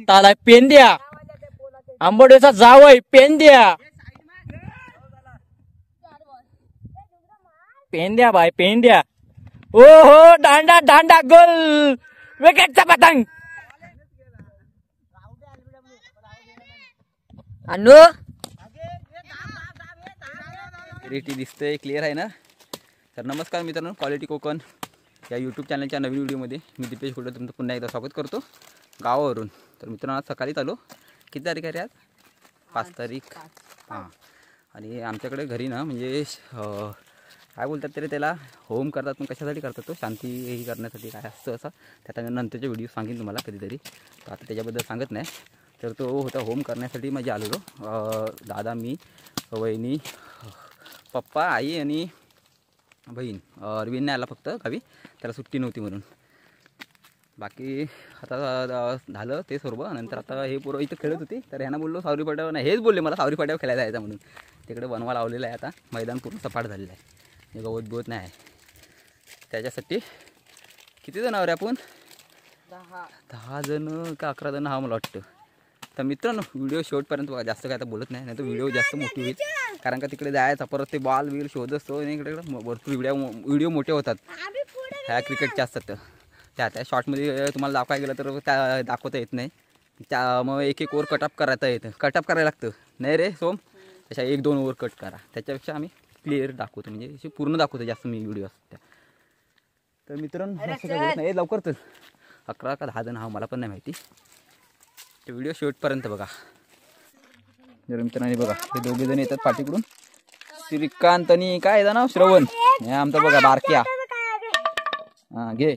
ताला पेंद्या आंबोडेचा जावय पेंद्या पेंद्या बाय पेंद्या. ओ हो दांडा दांडा गोल विकेटचा पतंग. अनु रेटी दिसतंय क्लिअर आहे ना. तर नमस्कार मित्रांनो, क्वालिटी कोकण या यूट्यूब चॅनलच्या नवीन व्हिडिओमध्ये मी दीपेश कुठे तुमचं पुन्हा एकदा स्वागत करतो गावावरून. तर मित्रांनो आज सकाळीच आलो. किती तारीख आहे रे आज? 5 तारीख. हां. आणि आमच्याकडे घरी ना म्हणजे काय बोलतात तरी त्याला होम करतात, पण कशासाठी करतात तो शांती हे करण्यासाठी काय असतं असं त्याचा नंतरचे व्हिडिओ सांगेन तुम्हाला कधीतरी. तर आता त्याच्याबद्दल सांगत नाही. तर तो होता होम करण्यासाठी म्हणजे आलेलो. दादा मी वहिनी पप्पा आई आणि बहीण. अरविंद नाही आला फक्त गावी, त्याला सुट्टी नव्हती म्हणून. बाकी आता झालं ते सर्व. नंतर आता हे पोरं इथं खेळत होती तर ह्यांना बोललो सावरी फाट्यावर नाही, हेच बोलले मला सावरी फाट्यावर खेळायला जायचं म्हणून. तिकडे बनवा लावलेला आहे. आता मैदान पूर्ण सपाट झालेलं आहे, हे गवत बिवत नाही आहे. त्याच्यासाठी किती जणांवर आहे आपण? 10 जण का 11 जण हा मला वाटतं. तर मित्रांनो व्हिडिओ शेवटपर्यंत बघा, जास्त काय आता बोलत नाही, नाही तर व्हिडिओ जास्त मोठी होईल. कारण का तिकडे जायचा परत ते बॉल बिल शोध असतो आणि इकडे भरपूर व्हिडिओ मोठे होतात. ह्या क्रिकेटच्या असतात त्या शॉर्टमध्ये तुम्हाला दाखवायला गेलं तर त्या दाखवता येत नाही. त्या मग एक ओव्हर कटअप करायचं येतं, कटअप करायला लागतं नाही रे सोम. त्याच्या 1-2 ओव्हर कट करा, त्याच्यापेक्षा आम्ही क्लिअर दाखवतो, म्हणजे पूर्ण दाखवतो जास्त मी व्हिडिओ असतात. तर मित्रांनो असं काय बोलत नाही लवकर. तर 11 का 10 जण हा मला पण नाही माहिती. ते व्हिडिओ शेवटपर्यंत बघा. जर मित्रांनी बघा हे 2 जण येतात पाठीकडून, श्रीकांत आणि काय आहे नाव श्रवण. हे आमचा बघा बारक्या. हा घे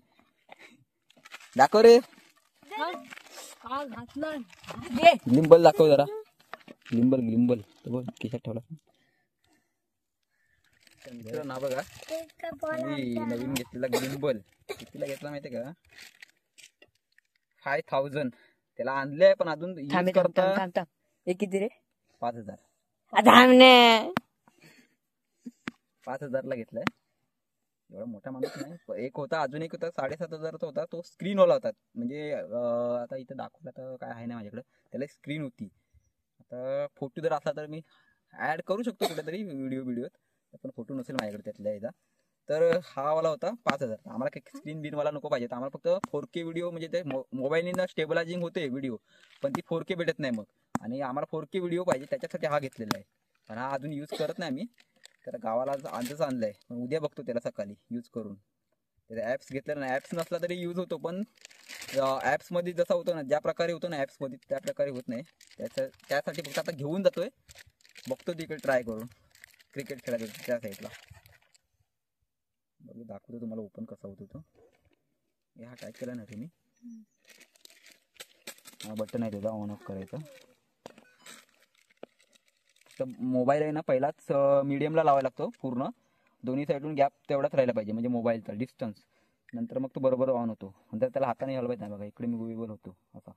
दाखव रे, लिंबल दाखव जरा. लिंबल बघ खिशात ठेवला. मित्रांनो हा बघा नवीन घेतलेला लिंबल. कितीला घेतला माहिती का? 5000. त्याला आणलंय पण अजून यूज करता. हे किती रे? 5000. 5000ला घेतलाय. एवढा मोठा माणूस नाही. एक होता, अजून एक होता 7500चा होता. तो स्क्रीनवाला होता. म्हणजे आता इथं दाखवला तर काय आहे ना माझ्याकडे, त्याला स्क्रीन होती. आता फोटो जर असला तर मी ऍड करू शकतो कुठेतरी व्हिडिओत, पण फोटो नसेल माझ्याकडे त्यातल्या एकदा. तर हा वाला होता 5000. आम्हाला काही स्क्रीन बिनवाला नको पाहिजे. आम्हाला फक्त 4K व्हिडिओ, म्हणजे ते मोबाईलने स्टेबलायझिंग होते व्हिडिओ, पण ती 4K भेटत नाही मग. आणि आम्हाला 4K व्हिडिओ पाहिजे, त्याच्यासाठी हा घेतलेला आहे. पण हा अजून यूज करत नाही आम्ही. तर गावाला आजच आणलंय, पण उद्या बघतो त्याला सकाळी यूज करून. त्याचा ॲप्स घेतलेला नाही. ॲप्स नसला तरी यूज होतो, पण ॲप्समध्ये जसा होतो ना, ज्या प्रकारे होतो ना ॲप्समध्ये त्या प्रकारे होत नाही. त्यासाठी फक्त आता घेऊन जातोय, बघतो तिकडे ट्राय करून क्रिकेट खेळायचं त्या साईडला. बघू दाखवतो तुम्हाला ओपन कसा होतो तो. हा काय केला ना तुम्ही, हा बटन आहे त्याचा ऑन ऑफ करायचा. तर मोबाईल आहे ना पहिलाच मीडियमला लावायला लागतो पूर्ण. दोन्ही साईडून गॅप तेवढाच राहिला पाहिजे, म्हणजे मोबाईलचा डिस्टन्स. नंतर मग तो बरोबर ऑन होतो. नंतर त्याला हाताने हलवायचं नाही बघा, इकडे मूव्हेबल होतो असा.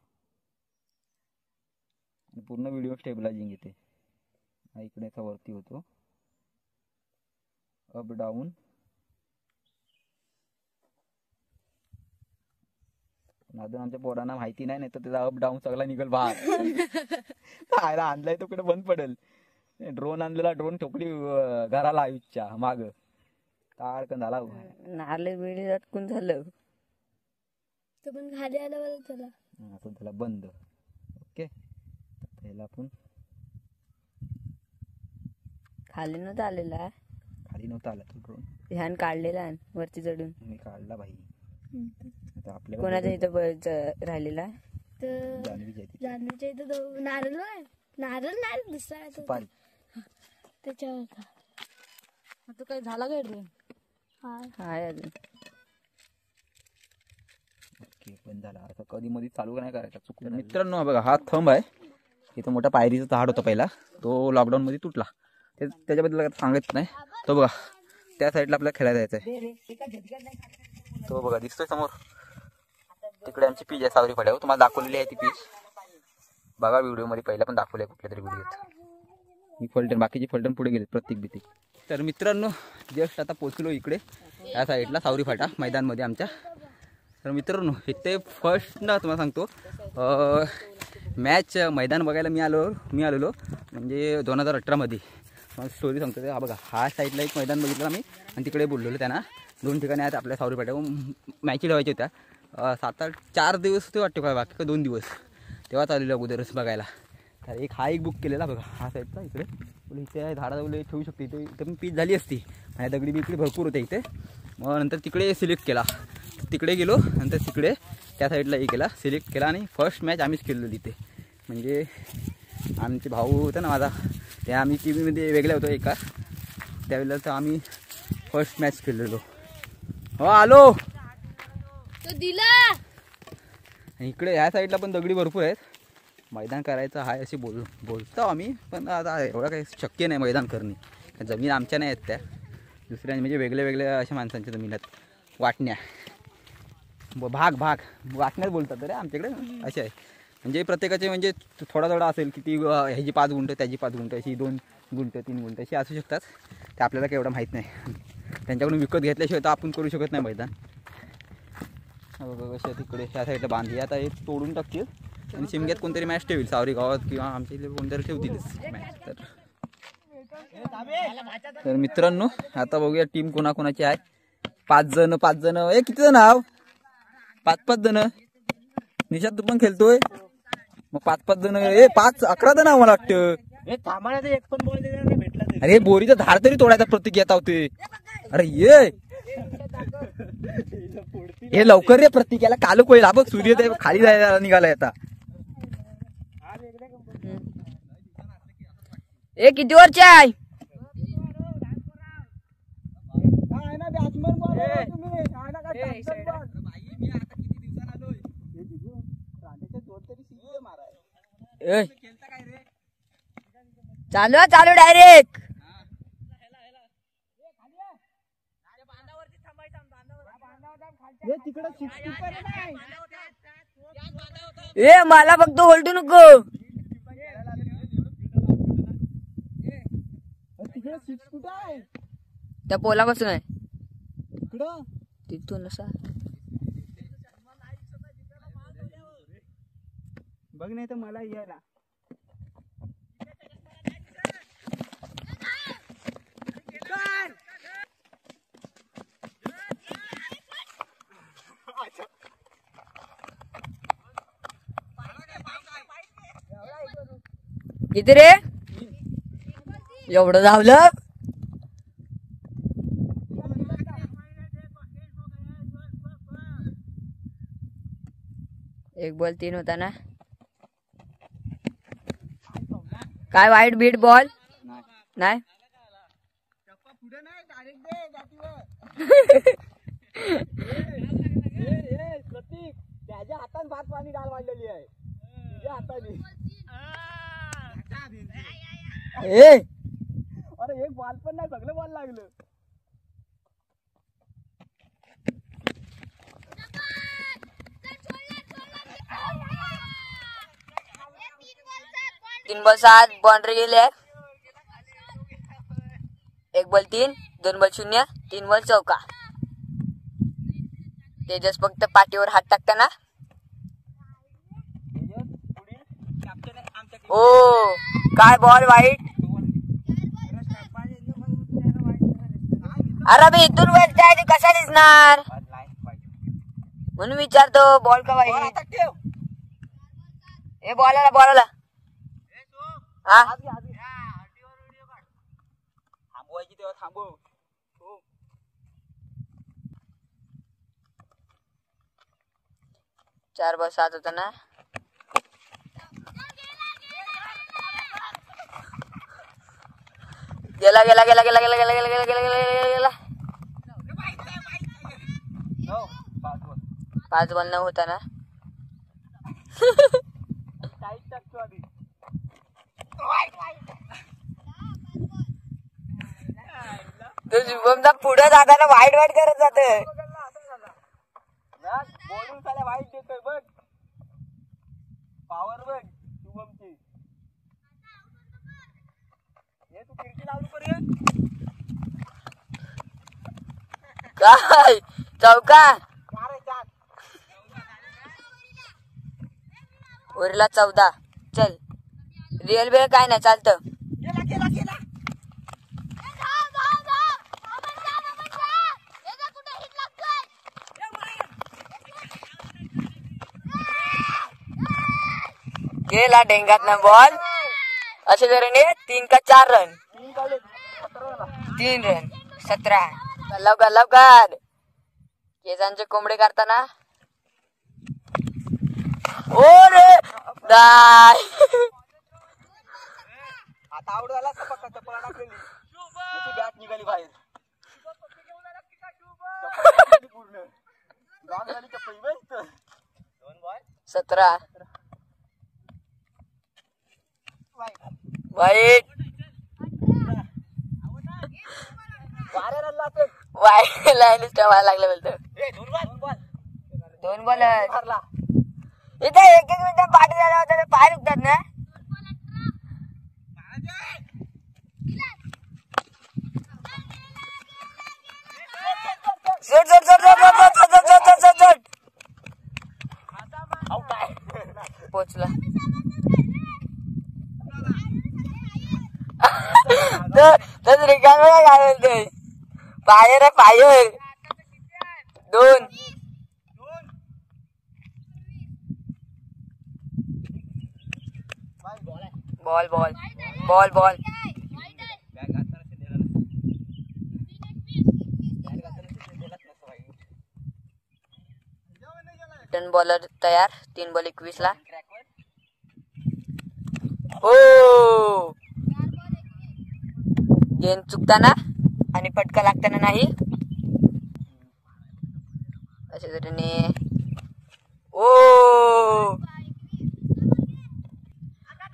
आणि पूर्ण व्हिडिओ स्टेबलायझिंग येते. हा इकडे असा वरती होतो, अप डाऊन. अजून आमच्या पोरांना माहिती नाही, तर त्याचा अप डाऊन सगळा निघल बाहेर. खायला आणलाय तो कुठे बंद पडेल. ड्रोन आणलेला, ड्रोन ठोकली घराला आयुषच्या माग, ताडकन झाला. नारळ वेळी अटकून झालं, तो पण खाली आला बरं त्याला. असं त्याला बंद. ओके, त्याला आपण खाली नव्हता आलेला. खाली नव्हता आला तो ड्रोन, ह्यान काढलेला वरती चढून. मी काढला भाई. आता आपल्या कोणाच्या इथं राहिलेला जान्हवीच्या इथं नारळ नाही दुसरा सुपारी त्याच्यावर. आता काय झाला काय ड्रोन? हाय अजून. ओके बंद झाला. आता कधी मध्ये चालू नाही करायचा, चुकलं. मित्रांनो बघा हा थंब आहे. इथं मोठा पायरीचा झाड होता पहिला, तो लॉकडाऊन मध्ये तुटला. त्याच्याबद्दल सांगत नाही. तो बघा त्या साईडला आपल्याला खेळायला जायचंय. तो बघा दिसतोय समोर, तिकडे आमची पीच आहे सावरी फाट्यावर. तुम्हाला दाखवलेली आहे ती पीच बघा व्हिडिओ मध्ये. पहिला पण दाखवली आहे कुठल्या तरी व्हिडिओत. ही फलटण, बाकीची फलटण पुढे गेले प्रत्येक भीती. तर मित्रांनो जस्ट आता पोचलो इकडे या साईडला सावरी फाटा मैदानमध्ये आमच्या. तर मित्रांनो इथे फर्स्ट ना तुम्हाला सांगतो मॅच मैदान बघायला मी आलेलो म्हणजे 2018मध्ये. मग स्टोरी सांगतो ते. हा बघा, हा साईडला एक मैदान बघितलं आम्ही आणि तिकडे बोललेलो त्यांना. 2 ठिकाणी आहेत आपल्या सावरी पेठा. मॅची ठेवायची होत्या 7-8 4 दिवस ते वाटते काय, बाकी का 2 दिवस तेव्हा चाललेलं अगोदरच बघायला. तर हा एक बुक केलेला बघा, हा साईडचा इकडे इथे झाडाजवळ ठेवू शकते. इथे पण पीच झाली असती आणि दगडी बिकडी भरपूर होते इथे. मग नंतर तिकडे सिलेक्ट केला, तिकडे गेलो. नंतर तिकडे त्या साईडला हे केला, सिलेक्ट केला आणि फर्स्ट मॅच आम्हीच खेळलो तिथे. म्हणजे आमचे भाऊ होता ना माझा, त्या आम्ही टीममध्ये वेगळे होतो एका त्यावेळेला. तर आम्ही फर्स्ट मॅच खेळलेलो. हो आलो. तो दिला. आणि इकडे ह्या साईडला पण दगडी भरपूर आहेत. मैदान करायचं आहे असे बोलतो आम्ही, पण आता एवढं काही शक्य नाही मैदान करणे. जमीन आमच्या नाही आहेत, त्या दुसऱ्या म्हणजे वेगळ्या अशा माणसांच्या जमीन आहेत. वाटण्या भाग वाटण्यात बोलतात रे आमच्याकडे असे आहे. म्हणजे प्रत्येकाचे म्हणजे थोडा असेल की ती ह्याची 5 गुंठ त्याची 5 गुंठ अशी 2 गुंठ 3 गुंठ अशी असू शकतात. ते आपल्याला काही एवढं माहीत नाही. त्यांच्याकडून विकत घेतल्याशिवाय तर आपण करू शकत नाही मैदान. बघा कशा तिकडे ह्या साईडला बांधली. आता हे तोडून टाकतील आणि शिमग्यात कोणतरी मॅच ठेवील सावरी गावात किंवा आमच्या इथे कोणतरी ठेवतीलच मॅच. तर मित्रांनो आता बघूया टीम कोणाकोणाची आहे. 5 जण किती जण आहो? 5 जण. निशांत तू पण खेळतोय मग 5 जण 11 जण मला वाटतं. अरे बोरीचं झाड तरी तोडायचा प्रत्येक येत होते. अरे हे लवकर रे प्रत्येक याला कालू कोईल. हा बघ सूर्य खाली जायला निघालाय आता. किती वरचे आहे? चालू डायरेक्ट. मला फक्त होल्टू नको. त्या पोलापासून आहे तिथून असा बघ, नाही तर मला यायला. किती रे? एवढं धावलं. एक बॉल 3 होता ना. काय वाईट बीट बॉल नाही. त्याच्या हातात भात पाणी डाल वाढलेली आहे तुझ्या हाताने. अरे एक बॉल पण नाही, सगळे बॉल लागलं. तीन बॉल 7 बाउंड्री गेले. 1 बॉल 3, 2 बॉल 0, 3 बॉल चौका. तेजस फक्त पाठीवर हात टाकताना. ओ काय बॉल वाईट. अरे मी इथून वर जायचं कसा दिसणार म्हणून विचारतो. बॉल का वाईट. हे बॉलाला हा थांबवायची तेव्हा थांबव. 4 बॉल 7 होता ना. गेला 5 बॉल 9 होता ना. तो शुभमचा पुढे जाताना वाईट करत जात. बोलून साला वाईट देतोय बघ. पावर बघ शुभमची. हे तू खिडकी लावली पर्यंत काय चौका. 4 आहे 4. वरीला 14. चल रिअल बेल काय नाही चालतं. गेला गेला गेला. गेला डेंगात ना बॉल. अशा तऱ्हेने 3 का 4 रन. 3 रन 17. लवकर लवकर केजांचे कोंबडे करताना. ओ रे दाय. आता आउट झाला पक्का चप्पल टाकलेली. त्याची बॅट निघाली बाहेर. चप्पल पूर्ण लॉंग झाली चप्पल बघ इथं. 17. वाईट वाईट लाईन ठेवायला लागलं बोलतो. 2 बॉल इथे 1-1 मिनिट पाठी झाला होता. पाय दुखतात ना. सोड सोड सोड सोड सोड सोड सोड सोड सोड. पोचला. तर रिकाम्या काय बोलतोय. फायर आहे fire. 2. Ball ball ball ball. टन बॉलर तयार. 3 बॉल 21 ला. ओ गेंद चुकताना आणि फटका लागताना नाही. अशा तऱ्हेने ओ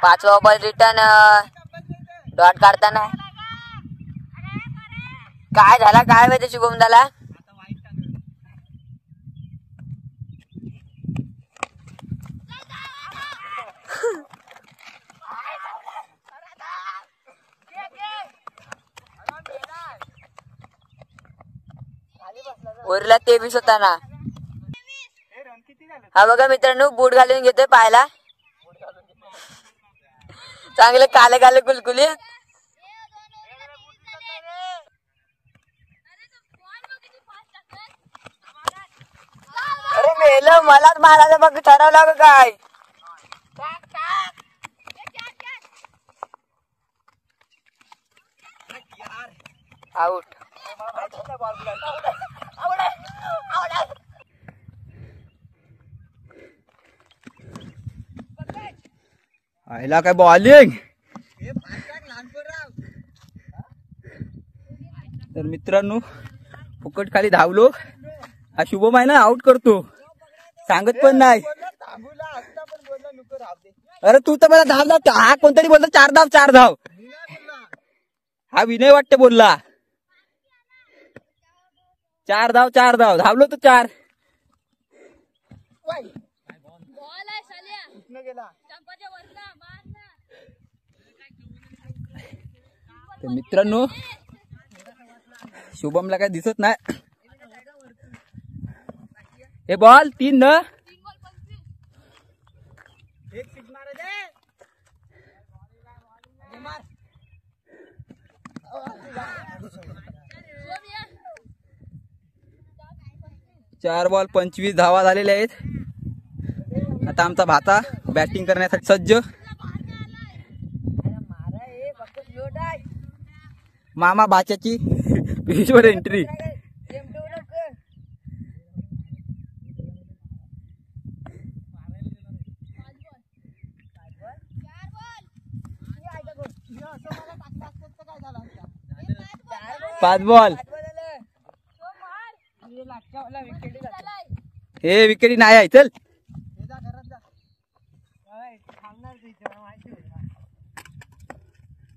5वा बॉल रिटर्न. डॉट काढताना काय झाला काय माहिती शुभम झाला. वरला 23 होता ना. हा बघा मित्रांनो बूट घालून घेतोय पायाला. चांगले काले काले कुलकुलीत. अरे मेलं मलाच मारायचं बघ ठरवलं का काय. आउट. आयला काय बॉलिंग. तर मित्रांनो फुकट खाली धावलो. हा शुभम आहे ना आउट करतो सांगत पण नाही. अरे तू तर मला धाव धाव. हा कोणतरी बोलतो 4 धाव 4 धाव. हा विनय वाटते बोलला. 4 धाव 4 धाव धावलो तो 4. तर मित्रांनो शुभमला काय दिसत नाही. हे बॉल 3 न. एक सिक्स मार दे. 4 बॉल 25 धावा झालेल्या आहेत. आता आमचा भाता बॅटिंग करण्यासाठी सज्ज. मामा बाच्याची पिचवर एंट्री. पाच बॉल. हे विकेट नाही आहे. चल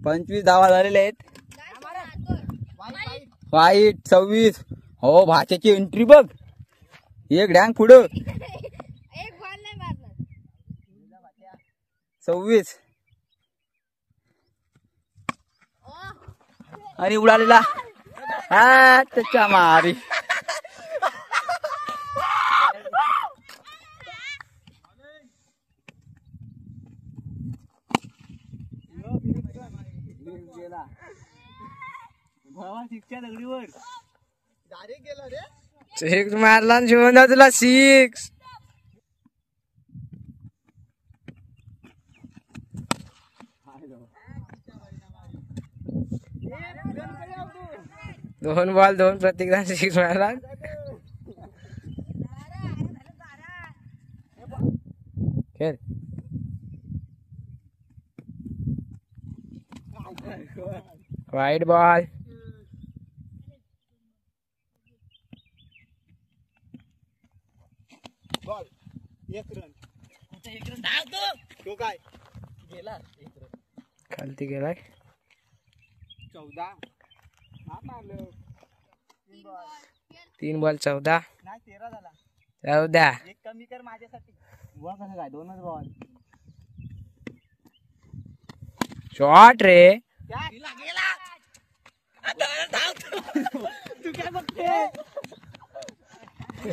25 धावा झालेल्या आहेत. वाईट 26. हो भाच्याची एंट्री बघ. एक डॅंग पुढं. 26 आणि उडालेला. हा त्याच्या मारी. मागच्या दगडीवर डायरेक्ट गेला रे. सिक्स मारला शिवंदा तुला सिक्स. दोन बॉल दोन प्रत्येक सिक्स मारला. खेळ. वाईट बॉल. Ball 1 run. एक रन धावतो तो काय गेला. 1 रन खालती गेलाय. 14 मारलं. 3 बॉल 14. नाही 13 झाला. 14. एक कमी कर माझ्यासाठी. वा कसं काय 2च बॉल. शॉट रे. गेला. तू काय बघते.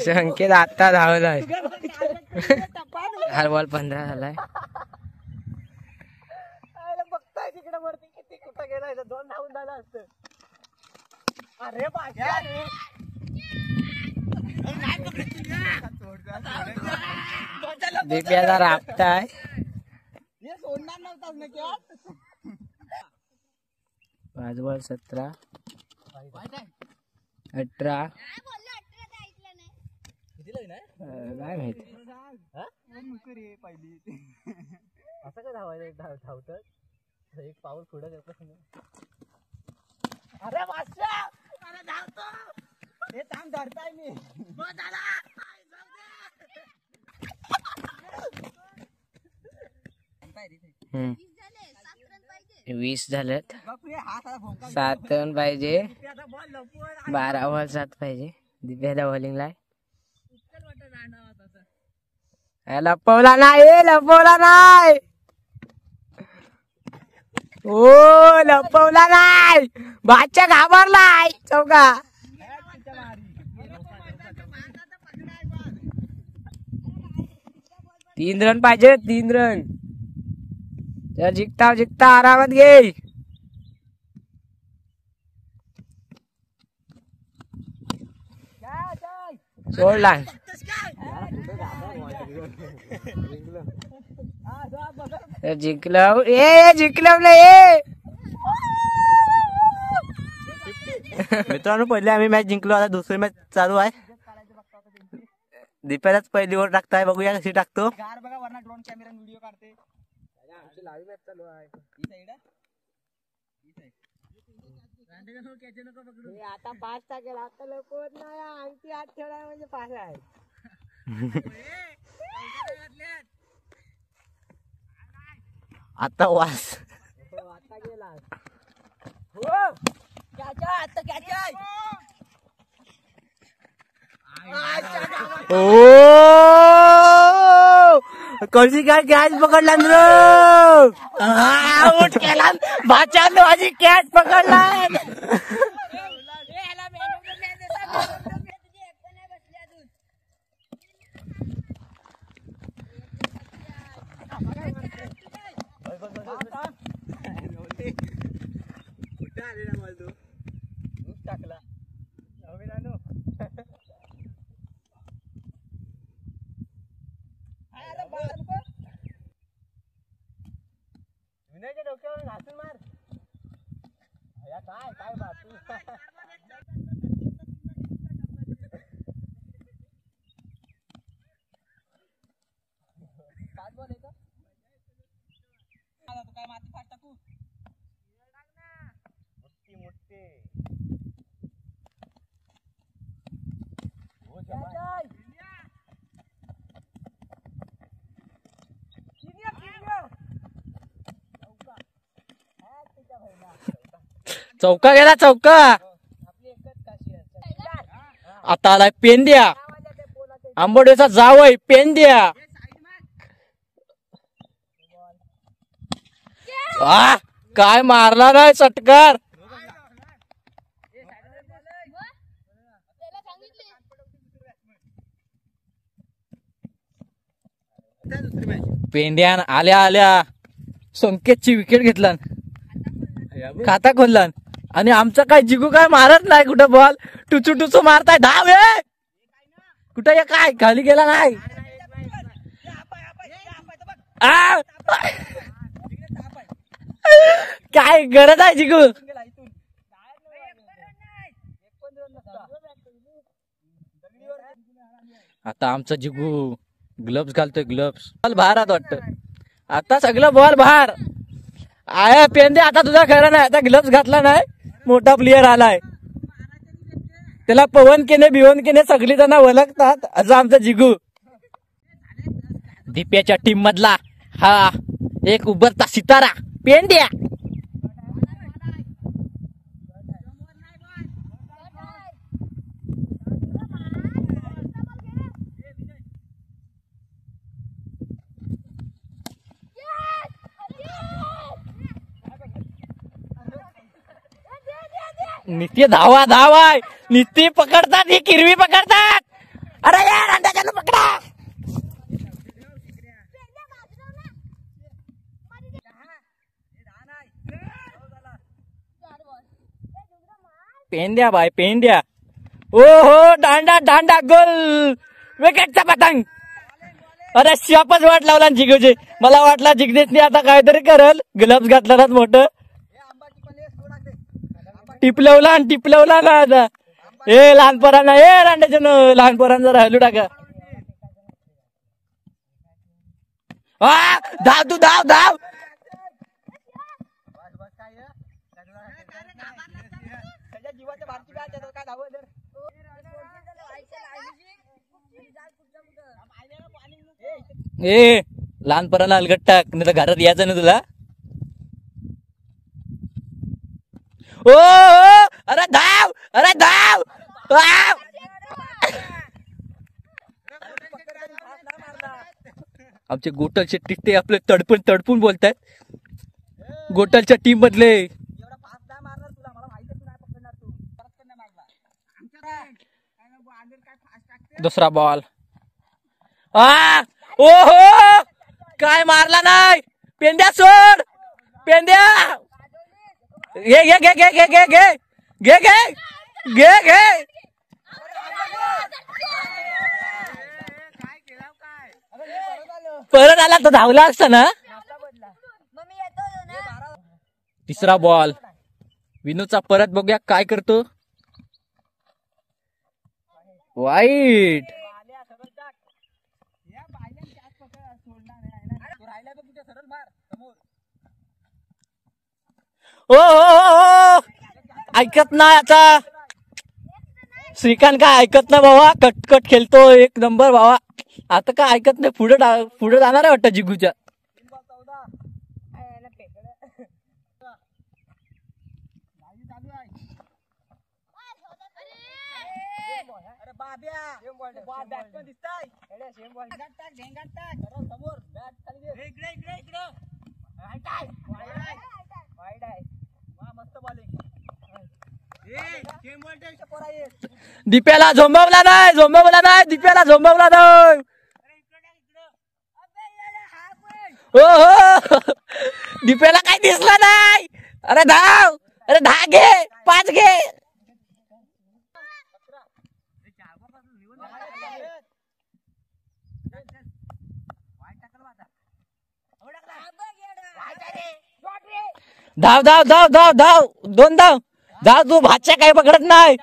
संकेत आता धावलाय. हर बॉल 15 झालाय. बघताय तिकडे वरती किती कुठं गेलाय. 2 धावून झालं असतं. अरे बाजा रे. दिप्याचा राबताय. हे सोडणार नव्हताच ना क्या. 5 बॉल 17. 18. काय माहिती. पहिली असं काय धावायचं. धावत एक पाऊल पुढे करतो. अरे वाचा. अरे धावतो. हे थांब धरताय मी. हम्म. 20 झालेत. बापू, हे हात आला भोंका. 7 रन पाहिजे. आता बॉल लपवून 12 बॉल 7 पाहिजे. दिप्याच्या बॉलिंगला. लपवला नाही. लपवला नाही. ओ लपवला नाही. बादशा घाबरलाय. चौका. 3 रन पाहिजे. 3 रन. तर जिंकता आरामात घे. सोडला. जिंकलं. जिंकलं नाही. मित्रांनो, पहिले आम्ही मॅच जिंकलो. आता दुसरी मॅच चालू आहे. दीपालाच पहिली ओव्हर टाकताय. बघूया कशी टाकतो. बघा वरना ड्रोन कॅमेरा व्हिडिओ काढते. आता 5 टाकेल. आता लपवत नाही. आणखी 8 ठेवला म्हणजे 5 आहे. आता वास. आता गेला. कशी काय कॅच पकडला आउट केला. भाच्यानं माझी कॅच पकडला. कुठे आलेला मला तू टाकला. विनयच्या डोक्यावर घासून मार. काय काय बातू. काय माती फाट टाकू. मोठे चौका गेला. चौका. आता आलाय पेंद्या. आंबोडेचा जावय पेंद्या. काय मारला नाही षटकार. पेंड्या आल्या संकेतची विकेट घेतला. खाता खोलला आणि आमचं काय जिगू काय मारत नाही कुठं बॉल टुचू टुचू मारताय धाव आहे कुठं हे काय खाली गेला नाही काय गरज आहे जिगू आता आमचा जिगू ग्लव्स घालतोय ग्लव्स बॉल बाहेर वाटतं आता सगळं बॉल बाहेर आया पेंदे आता तुझा खरं नाही आता ग्लव्स घातला नाही मोठा प्लेअर आलाय त्याला पवन केने बिवन केने सगळी जण ओळखतात असं आमचा जिगू दीप्याच्या टीम मधला हा एक उभरता सितारा पेंड्या नित्य धावा धावाय नित्य पकडतात ही किरवी पकडतात अरे यार अंड्याच्यानं पकडा पेंड्या बाय पेंड्या ओ हो दांडा दांडा गोल विकेटचा पतंग अरे शापच वाट लावला जिगूचे मला वाटला जिग्नेशने आता काहीतरी करल ग्लव्स घातला मोठं टिपलवला आणि टिपलवला ना आता ए लहान पोरांना ए रांड्याच्या लहान पोरांना राहिलो टाका धाव तू धाव धाव ए लहान पोरांना अलगट टाक नाही तर घरात यायचं ना तुला ओ अरे धाव आमचे गोटलचे टिट्टे आपले तडपून तडपून बोलतात गोटलच्या टीम मधले दुसरा बॉल ओ हो काय मारला नाही पेंड्या सोड पेंड्या घे घे घे घे घे घे घे घे घे घे घे परत आला तो धावला असता ना तिसरा बॉल विनूचा परत बघूया काय करतो वाईट ओ ऐकत नाही आता श्रीकांत काय ऐकत नाही बाबा कटकट खेळतो एक नंबर बाबा आता काय ऐकत नाही पुढे जाणार आहे वाटतं जिगूच्या दीप्याला झोंबवला नाही दीप्याला झोंबवला नाही हो दीप्याला काही दिसला नाही अरे धाव अरे 10 घे 5 घे धाव धाव धाव धाव धाव 2 धाव धाव तू भाच्या काही पकडत नाही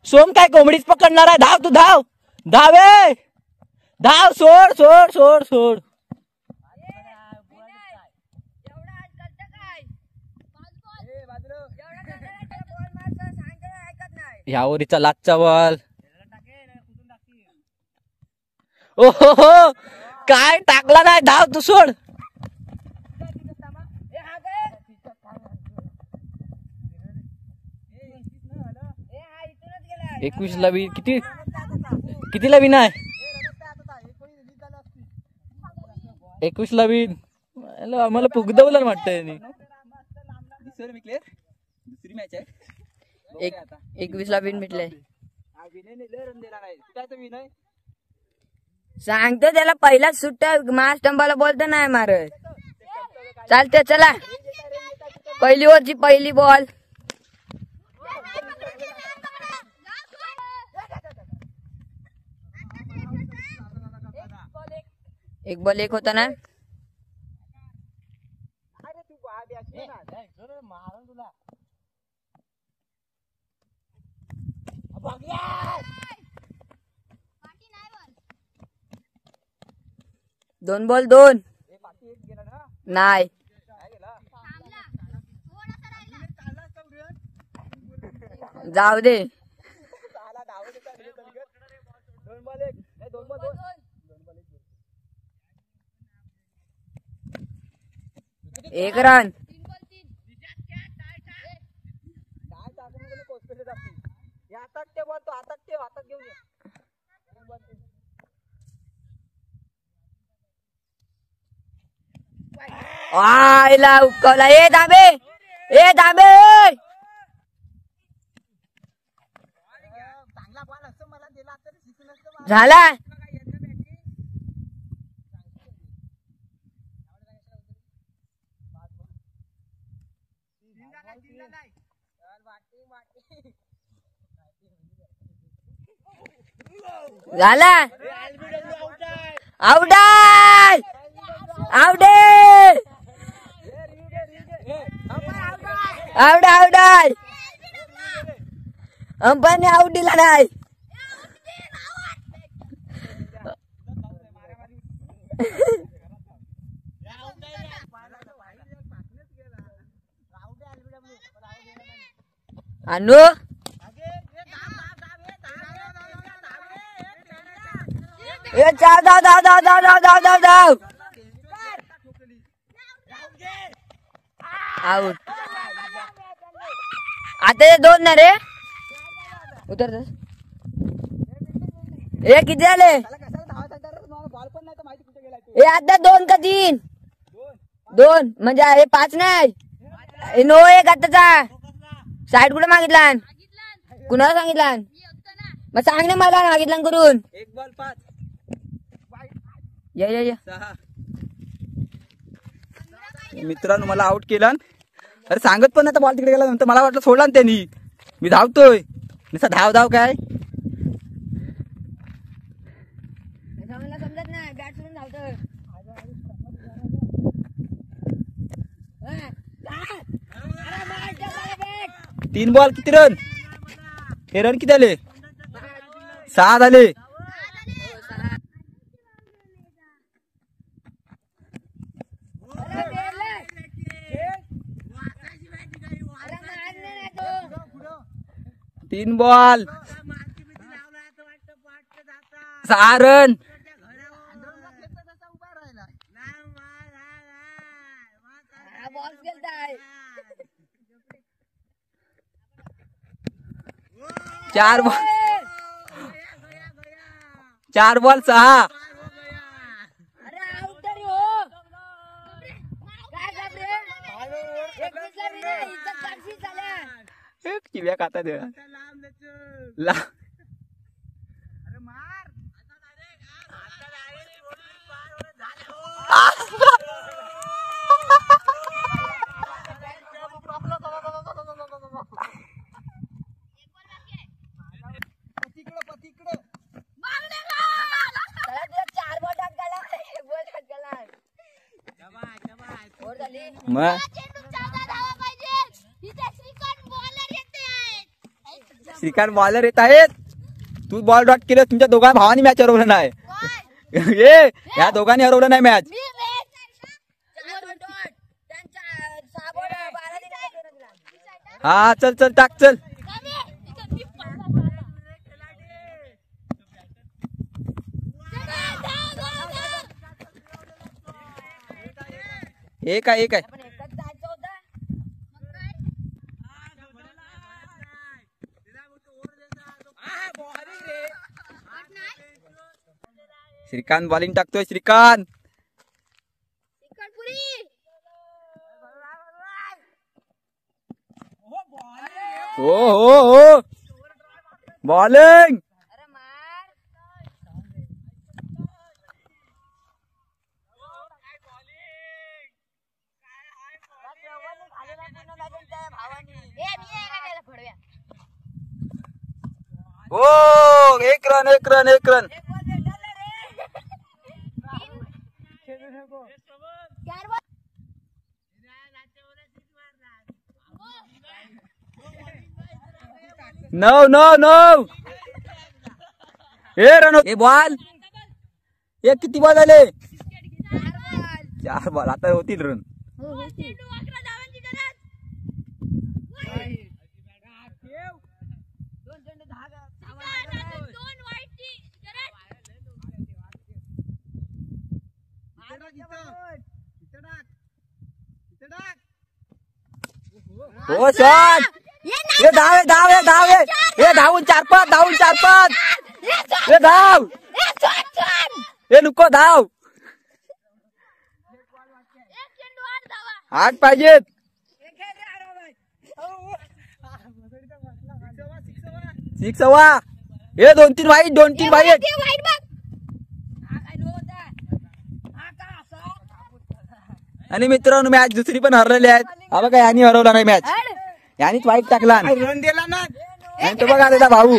सोम काय कोंबडीच पकडणार आहे धाव तू धाव धावे धाव सोड सोड सोड सोड यावरीचा लाचचा बॉल ओ हो काय टाकला नाही धाव तू सोड एकवीसला विन कितीला विन आहे 21ला विन आम्हाला पुगदवलं वाटतंय दुसरी मॅच आहे 21ला विन भेटले सांगतो त्याला पहिला सुट्ट मास टंबाला बोलतो नाही मारत चालते चला पहिली ओव्हरची पहिली बॉल एक बॉल एक होता ना. दोन बॉल दोन. नाही जाऊ दे. एक रन. आयला उकवला. ए दाबे. ए दाबे. झाला. झाला. आउट आहे. आउट आहे. आउट आउट आहे. अंपायरने आउट दिला नाही. अनु ए चार धाव धाव धाव धाव धाव धाव धाव धाव. आउट. आता हे दोन ना रे. उतर. ए किती झाले. ए आता दोन का तीन. दोन म्हणजे हे पाच नाही. नो एक आताचा. साईड कुठे मागितला. कुणाला सांगितला. मग सांग ना मला मागितला करून. एक बॉल 5. या मित्रांनो मला आउट केला. अरे सांगत पण आता बॉल तिकडे गेला. नंतर मला वाटलं सोडला ना त्यांनी. मी धावतोय नुसता धाव धाव काय. समजत नाही. बॅट सोडून धावतोय. 3 बॉल किती रन. हे रन किती झाले. 6 झाले. तीन बॉल 6 रन. चार बॉल 6. किव्या खाता दे. मग श्रीकांत बॉलर येत आहेत. तू बॉल डॉट केलं. तुमच्या दोघा भावानी मॅच हरवलं नाही. ये या दोघांनी हरवलं नाही मॅच. हा चल चल टाक चल. एक आहे. श्रीकांत बॉलिंग टाकतोय. श्रीकांत हो बॉलिंग. हो एक रन. नऊ नऊ नऊ. ए रणो ए बॉल. ए किती बॉल आले? 4 बॉल. आता होतील रन. हो शॉट. ये धाव धाव धाव हे धावून 4-5 धावून 4-5. हे धाव. हे नको धाव. 8 पाहिजेत. 6 हवा. हे 2-3 वाईट 2-3 वाईट. आणि मित्रांनो मॅच दुसरी पण हरलेली आहेत. हा बघा यांनी हरवला नाही मॅच. यांनीच वाईट टाकला रन दिला ना. आणि तो बघा त्याचा भाऊ.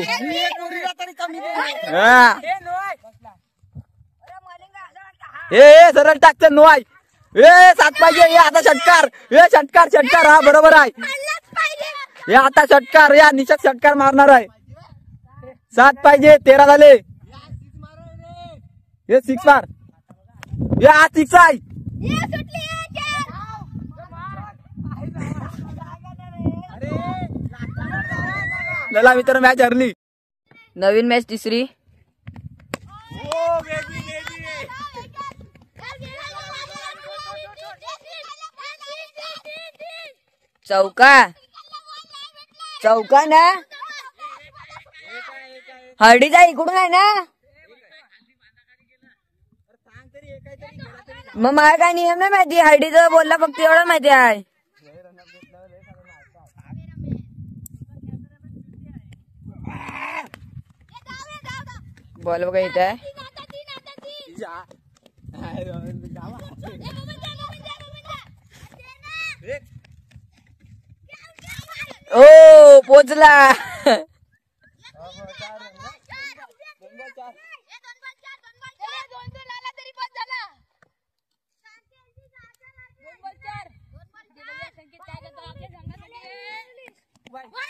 ए सरळ टाकतं नो आहे. ए 7 पाहिजे. हे आता षटकार. हे षटकार षटकार. हा बरोबर आहे. हे आता षटकार. या निशात षटकार मारणार आहे. 7 पाहिजे. 13 झाले. हे 6 मार. हे हा 6 आहे. लला मित्र मॅच हरली. नवीन मॅच तिसरी. चौका चौका ना. हळदीचा इकडून आहे ना. मग मला काय नियम नाही माहिती. हळदीचं बोलला फक्त एवढं माहिती आहे. बॉल बघा इथे आहे. ओ पोचला.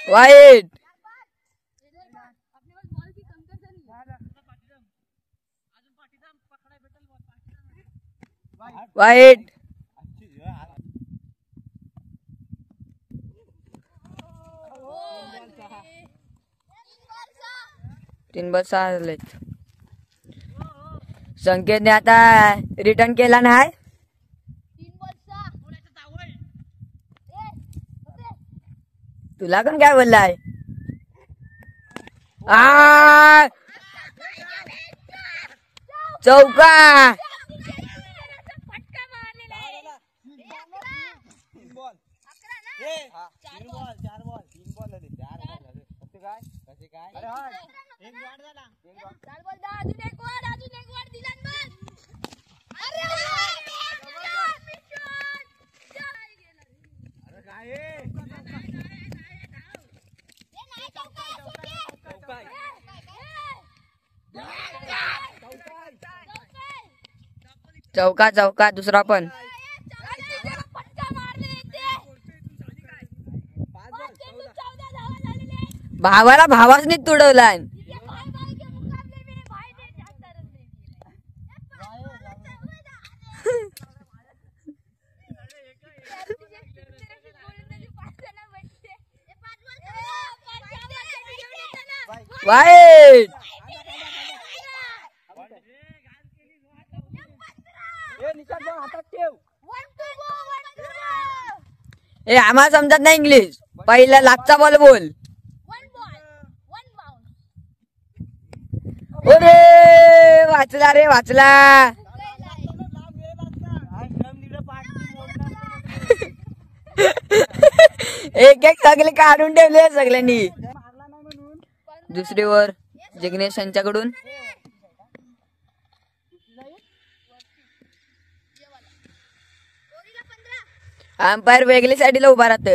वाईट वाईट. तीन बस झाले. संकेतने आता रिटर्न केला नाही. तुला पण काय बोललाय? चौका. चौका चौका दुसरा पण. भावाला भावासनी तुडवलाय. वाईट. ए आम्हाला समजत नाही इंग्लिश. पहिला लागचा बॉल बोल. अरे वाचला रे वाचला. एक एक सगळे काढून ठेवले सगळ्यांनी. दुसरी ओव्हर जिग्नेश यांच्याकडून. अंपायर वेगळी साईडला उभा राहत.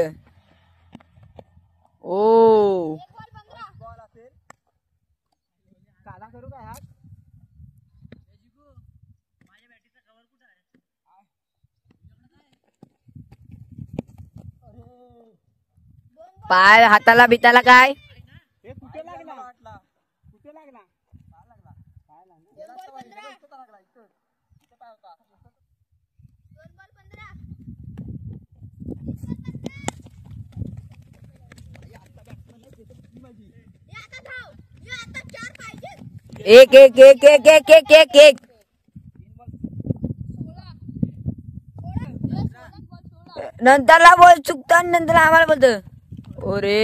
ओ पाय हाताला बिताला काय. एक एक एक एक एक एक एक एक नंतरला बोल चुकता नंतर आम्हाला बोलत अरे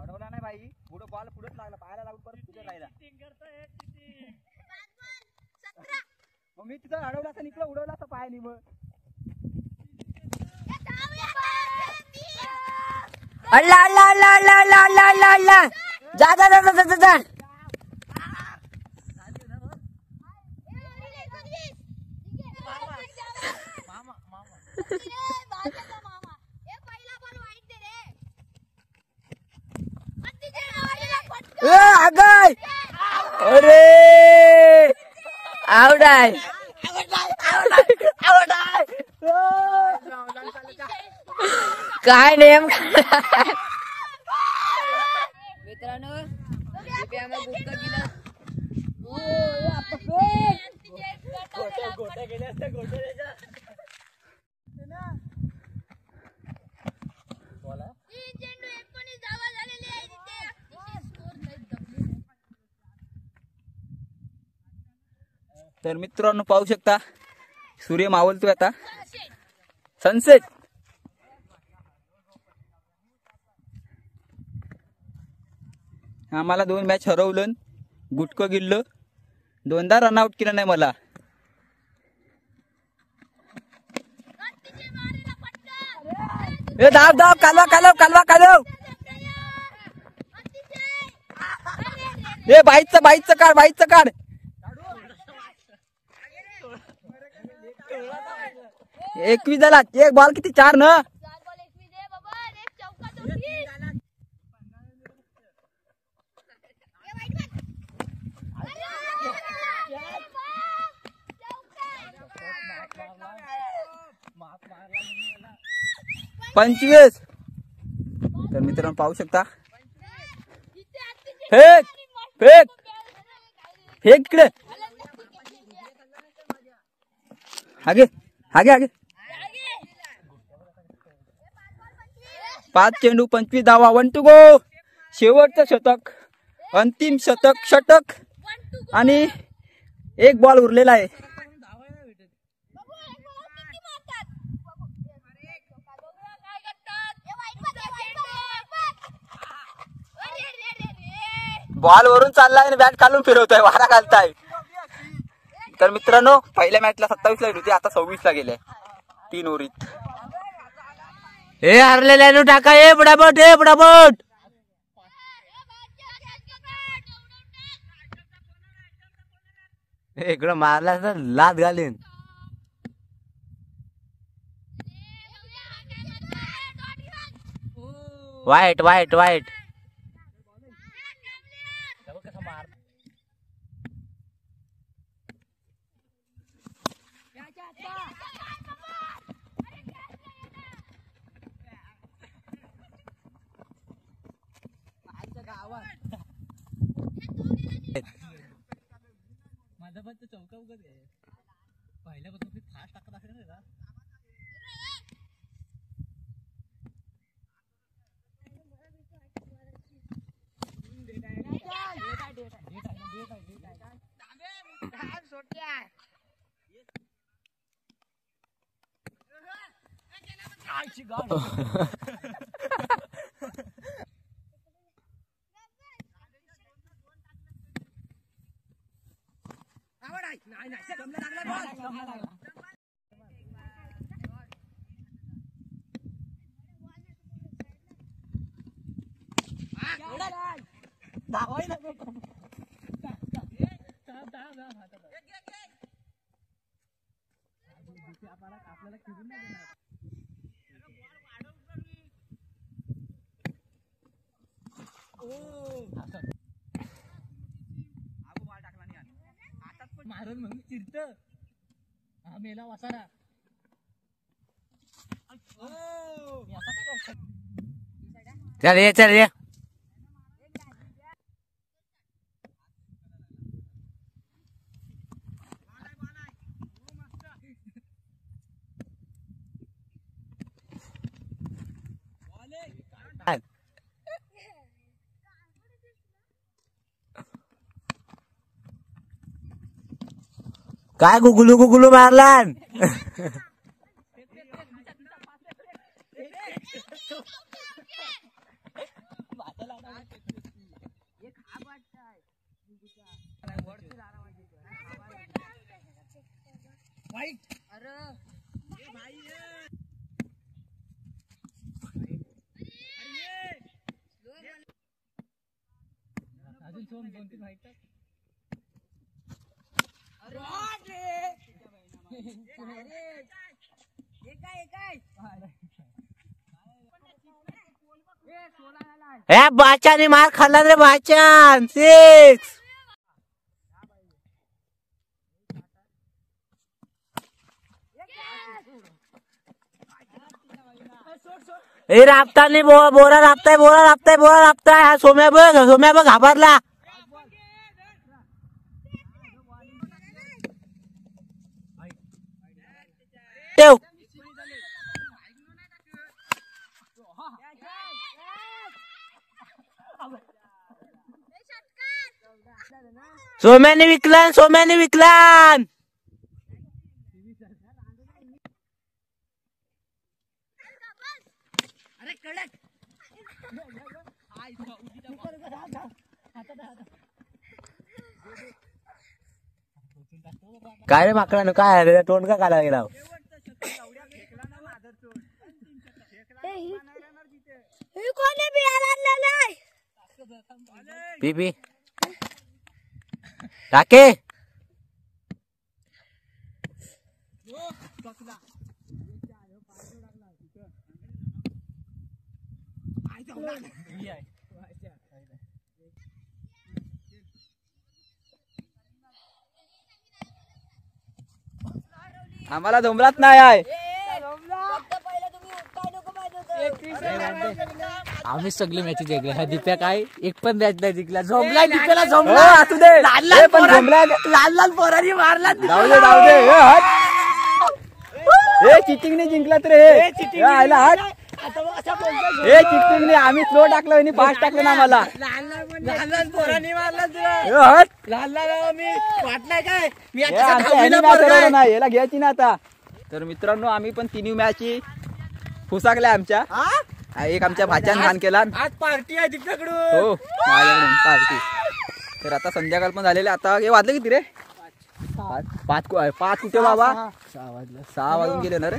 अडवला नाही बाई पुढं बॉल पुढंच लागला पायाला लागून परत पुढे राहिला मग मी तिथं अडवला असं निघलं उडवला असं पायानी मग अल्ला अल्ला अल्ला अल्ला अल्ला अल्ला अल्ला अल्ला जा जा जा जा जा जा अगं अरे आउट आहे काय नेम मित्रांनो तर मित्रांनो पाहू शकता सूर्य मावळतोय आता सनसेट आम्हाला 2 मॅच हरवलं गुटकं गिल्लं 2दा रनआउट केलं नाही मला ए धाव धाव कालवा कालव कालवा कालव ए बाईचं काढ 21 झाला एक बॉल किती 4 न पंचवीस तर मित्रांनो पाहू शकता फेक फेक फेक इकडे आगे आगे आगे 5 चेंडू 25 धावा 1 टू गो शेवटचं शतक अंतिम षटक आणि 1 बॉल उरलेला आहे बॉल वरून चाललाय आणि बॅट खालून फिरवतोय वारा घालताय तर मित्रांनो पहिल्या मॅचला 27 ला होती आता 26 ला गेले 3 ओव्हरीत हे हरलेल्यानं टाका ए बुडाबोट इकडं मारला तर लात घालीन वाईट वाईट वाईट माझा पण तो चौका उगत आहे पहिल्यापासून फास्ट टाकत असेल ना मारून म्हणून चिरत हा मेला वासाडा. चल ये चल ये. काय गुगलू गुगलू मारलान. ए बाच्याने मार खाल्ला रे बाच्यान. 6 ए राबतानी बोरा राबताय. हा सोम्या बघ घाबरला. ठेव. सोम्याने विकलान. काय रे माकडा काय रे तोंड का काढायला गेला. पी टाके. आम्हाला जमलाच नाही आहे. आम्ही सगळे मॅच जिंकले. हा दिप्या काय एक पण मॅच नाही जिंकला. झोमला दिप्याला हो, झोमला. असू दे. लहान पण जमला. पोरांनी मारला. जाऊ दे. हे चिटिंगने जिंकलात रे. हे आयला हात. हे चिटिंगने आम्ही स्लो टाकलं आणि फास्ट टाकलं ना मला. लहान पोरांनी मारला. हट. लहान मी वाटलाय काय मी हे आमच्या ह्यानी match हरवलं नाही. याला घ्यायची ना आता. तर मित्रांनो आम्ही पण तिन्ही मॅच फुसाकल्या आमच्या. एक आमच्या भाच्यान घाण केला. आज पार्टी आहे तिच्याकडून. हो माझ्याकडून पार्टी. तर आता संध्याकाळ पण झालेले. आता हे वाजले किती रे? 5 कुठे बाबा? 6 वाजून गेले ना रे.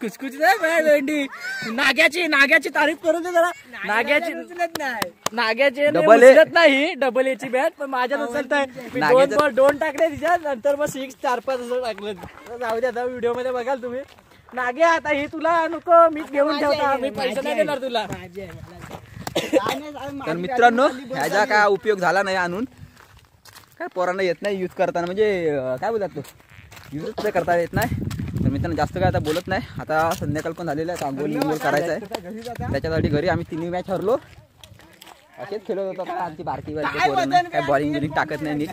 कुचकुच नाही नाग्याची तारीफ करून दे जरा. नाग्याची डबल नाही डबल एची बॅट पण माझ्यात उचलत आहे. मी 2 बॉल 2 टाकले तिच्यात. नंतर मग 6 4-5 असं टाकलं. जाऊ दे आता व्हिडिओ मध्ये बघाल तुम्ही. नागे आता ही तुला नको मीच घेऊन ठेवता. मी पैसे नाही देणार तुला. तर मित्रांनो ह्याचा काय उपयोग झाला नाही आणून. काय पोरांना येत नाही यूज करताना. म्हणजे काय बोलतात तो यूजच करता येत नाही. तर मित्रांनो जास्त काय आता बोलत नाही. आता संध्याकाळ पण झालेलं आहे. आंघोळ करायचं आहे. त्याच्यासाठी घरी आम्ही तिन्ही मॅच हरलो. असेच खेळत होतो का आमची बारकी काय बॉलिंग बिलिंग टाकत नाही नीट.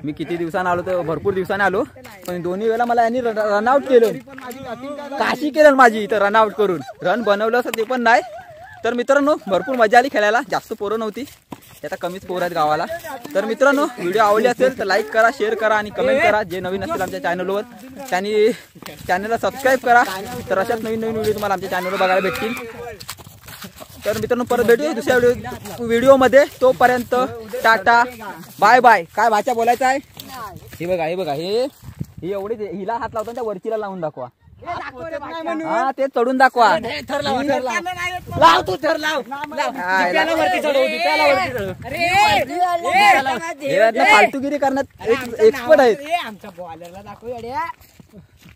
मी किती दिवसानं आलो तर भरपूर दिवसाने आलो. पण दोन्ही वेळेला मला यांनी रनआउट केलं. काशी केलं माझी. तर रनआउट करून रन बनवलं असं ते पण नाही. तर मित्रांनो भरपूर मजा आली खेळायला. जास्त पोरं नव्हती. आता कमीच पोरं आहेत गावाला. तर मित्रांनो व्हिडिओ आवडली असेल तर लाईक करा, शेअर करा आणि कमेंट करा. जे नवीन असतील आमच्या चॅनलवर त्यांनी चॅनलला सबस्क्राईब करा. तर अशाच नवीन व्हिडिओ तुम्हाला आमच्या चॅनलवर बघायला भेटतील. तर मित्रांनो परत भेटू दुसऱ्या व्हिडिओमध्ये. तोपर्यंत टाटा बाय बाय. काय भाषा बोलायचं आहे? हे बघा ही एवढी हिला हात लावतो त्या वरचीला लावून दाखवा. हा ते चढून दाखवा. लाव तू थर लाव दिप्याला वरती चढव दिप्याला वरती चढव हे यातनं फालतूगिरी करण्यात एक्सपर्ट आहेत. आमच्या बॉलरला दाखव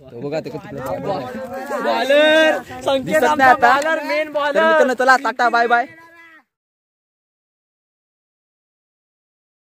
तो बघा ते किती बॉलर संकेत दिसत नाही आता. बॉलर मेन तर बॉलर मित्रांनो चला टाटा बाय बाय.